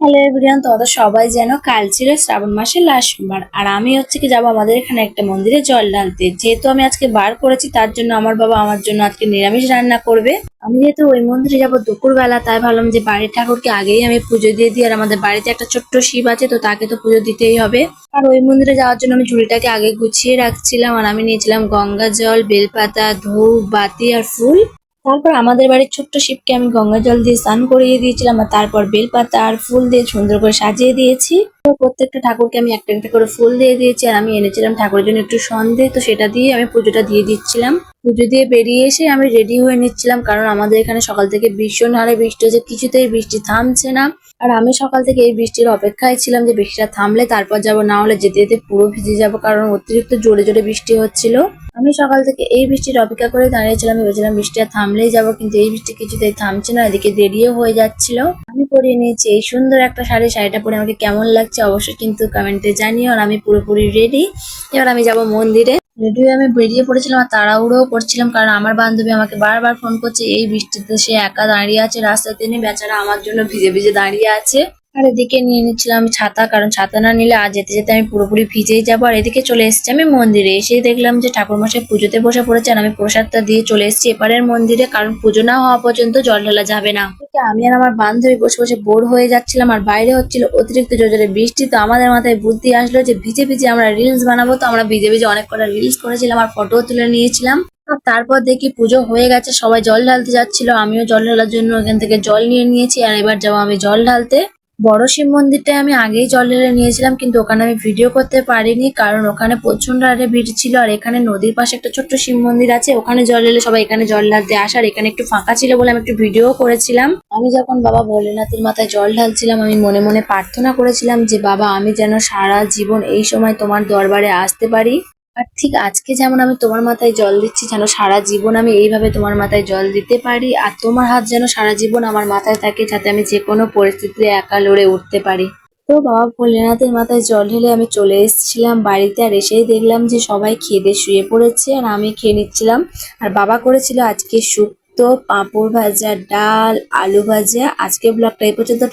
Hello everyone, তোমাদের সবাই জানো কাল ছিল শ্রাবণ মাসের লাস্ট সোমবার। আর আমি হচ্ছে কি যাবো আমাদের এখানে একটা মন্দিরে জল ঢালতে। যেহেতু আমি আজকে বার করেছি, তার জন্য আমার বাবা আমার জন্য আজকে নিরামিষ রান্না করবে। আমি যেহেতু ওই মন্দিরে যাবো দুপুরবেলা, তাই ভাবলাম যে বাড়ির ঠাকুরকে আগেই আমি পুজো দিয়ে দিই। আর আমাদের বাড়িতে একটা ছোট্ট শিব আছে, তো তাকে তো পুজো দিতেই হবে। আর ওই মন্দিরে যাওয়ার জন্য আমি ঝুড়িটাকে আগে গুছিয়ে রাখছিলাম। আর আমি নিয়েছিলাম গঙ্গা জল, বেলপাতা, ধূপ, বাতি আর ফুল। তারপর আমাদের বাড়ির ছোট্ট শিবকে আমি গঙ্গা জল দিয়ে স্নান করিয়ে দিয়েছিলাম, আর তারপর বেলপাতা আর ফুল দিয়ে সুন্দর করে সাজিয়ে দিয়েছি। তো প্রত্যেকটা ঠাকুরকে আমি একটা একটা করে ফুল দিয়ে দিয়েছি। আর আমি এনেছিলাম ঠাকুরের জন্য একটু সন্দেহ, তো সেটা দিয়ে আমি পুজোটা দিয়ে দিচ্ছিলাম। পুজো দিয়ে বেরিয়ে এসে আমি রেডি হয়ে নিচ্ছিলাম, কারণ আমাদের এখানে সকাল থেকে ভীষণ হারে বৃষ্টি হচ্ছে, কিছুতেই বৃষ্টি থামছে না। আর আমি সকাল থেকে এই বৃষ্টির অপেক্ষায় ছিলাম যে বৃষ্টিটা থামলে তারপর যাব, না হলে যেতে যেতে পুরো ভিজে যাব, কারণ অতিরিক্ত জোরে জোরে বৃষ্টি হচ্ছিল। আমি সকাল থেকে এই বৃষ্টির অপেক্ষা করে দাঁড়িয়েছিলাম, ভেবেছিলাম বৃষ্টিটা থামলেই যাব, কিন্তু এই বৃষ্টি কিছুতেই থামছে না, এদিকে দেরিও হয়ে যাচ্ছিল। আমি পরিয়ে নিয়েছি এই সুন্দর একটা শাড়ি। শাড়িটা পরে আমাকে কেমন লাগছে অবশ্যই কিন্তু কমেন্টে জানিও। আর আমি পুরোপুরি রেডি। এবার আমি যাব মন্দিরে। রেডি হয়ে আমি বেরিয়ে পড়েছিলাম, আর তাড়াহুড়োও করছিলাম, কারণ আমার বান্ধবী আমাকে বারবার ফোন করছে এই বৃষ্টিতে সে একা দাঁড়িয়ে আছে রাস্তাতে, নিয়ে বেচারা আমার জন্য ভিজে ভিজে দাঁড়িয়ে আছে। আর এদিকে নিয়ে নিচ্ছিলাম আমি ছাতা, কারণ ছাতা না নিলে আজ যেতে যেতে আমি পুরোপুরি ভিজেই যাবো। আর এদিকে চলে এসেছি আমি মন্দিরে। এসে দেখলাম যে ঠাকুরমশাই পুজোতে বসে পড়েছে, আর আমি প্রসাদটা দিয়ে চলে এসেছি এপারের মন্দিরে, কারণ পুজো না হওয়া পর্যন্ত জল ঢালা যাবে না। এদিকে আমি আর আমার বান্ধবী বসে বসে বোর হয়ে যাচ্ছিলাম, আর বাইরে হচ্ছিল অতিরিক্ত জোরে জোরে বৃষ্টি। তো আমাদের মাথায় বুদ্ধি আসলো যে ভিজে ভিজে আমরা রিলস বানাবো। তো আমরা ভিজে ভিজে অনেক কটা রিলস করেছিলাম আর ফটোও তুলে নিয়েছিলাম। আর তারপর দেখি পুজো হয়ে গেছে, সবাই জল ঢালতে যাচ্ছিল, আমিও জল ঢালার জন্য এখান থেকে জল নিয়ে নিয়েছি। আর এবার যাবো আমি জল ঢালতে। বড় শিব মন্দিরটায় আমি আগেই জল ঢেলে নিয়েছিলাম, কিন্তু ওখানে আমি ভিডিও করতে পারিনি, কারণ ওখানে প্রচন্ড হারে ভিড় ছিল। আর এখানে নদীর পাশে একটা ছোট্ট শিব মন্দির আছে, ওখানে জল ঢেলে সবাই এখানে জল ঢালতে আসার, এখানে একটু ফাঁকা ছিল বলে আমি একটু ভিডিও করেছিলাম। আমি যখন বাবা ভোলেনাথের মাথায় জল ঢালছিলাম, আমি মনে মনে প্রার্থনা করেছিলাম যে বাবা, আমি যেন সারা জীবন এই সময় তোমার দরবারে আসতে পারি। আর ঠিক আজকে যেমন আমি তোমার মাথায় জল দিচ্ছি, যেন সারা জীবন আমি এইভাবে তোমার মাথায় জল দিতে পারি। আর তোমার হাত যেন সারা জীবন আমার মাথায় থাকে, যাতে আমি যে কোনো পরিস্থিতিতে একা লড়ে উঠতে পারি। তো বাবা ভোলেনাথের মাথায় জল ঢেলে আমি চলে এসেছিলাম বাড়িতে। আর এসেই দেখলাম যে সবাই খেয়ে দিয়ে শুয়ে পড়েছে, আর আমি খেয়ে নিচ্ছিলাম। আর বাবা করেছিল আজকে শুক্তো, পাঁপড় ভাজা, ডাল, আলু ভাজা। আজকে ব্লগটা এই পর্যন্ত।